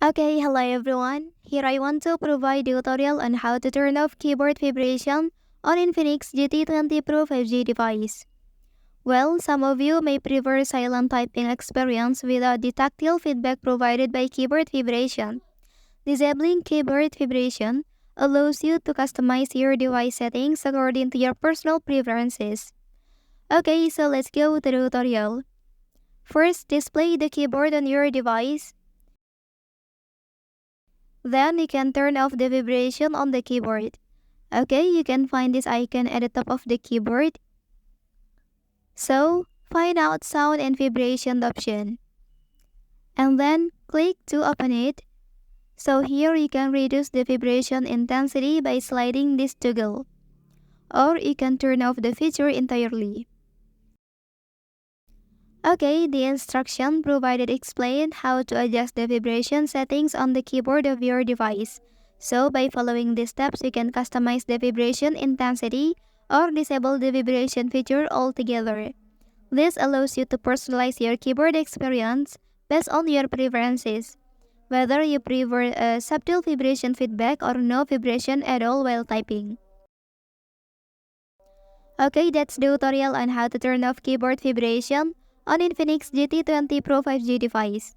Okay, hello everyone. Here I want to provide a tutorial on how to turn off keyboard vibration on Infinix GT20 Pro 5G device. Well, some of you may prefer silent typing experience without the tactile feedback provided by keyboard vibration. Disabling keyboard vibration allows you to customize your device settings according to your personal preferences. Okay, so let's go to the tutorial. First, display the keyboard on your device. Then you can turn off the vibration on the keyboard. Okay, you can find this icon at the top of the keyboard. So, find out sound and vibration option. And then click to open it. So here you can reduce the vibration intensity by sliding this toggle. Or you can turn off the feature entirely. Okay, the instruction provided explain how to adjust the vibration settings on the keyboard of your device. So by following these steps, you can customize the vibration intensity or disable the vibration feature altogether. This allows you to personalize your keyboard experience based on your preferences, whether you prefer a subtle vibration feedback or no vibration at all while typing. Okay, that's the tutorial on how to turn off keyboard vibration on Infinix GT20 Pro 5G device.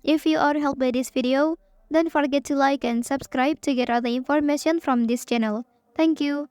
If you are helped by this video, don't forget to like and subscribe to get other information from this channel. Thank you.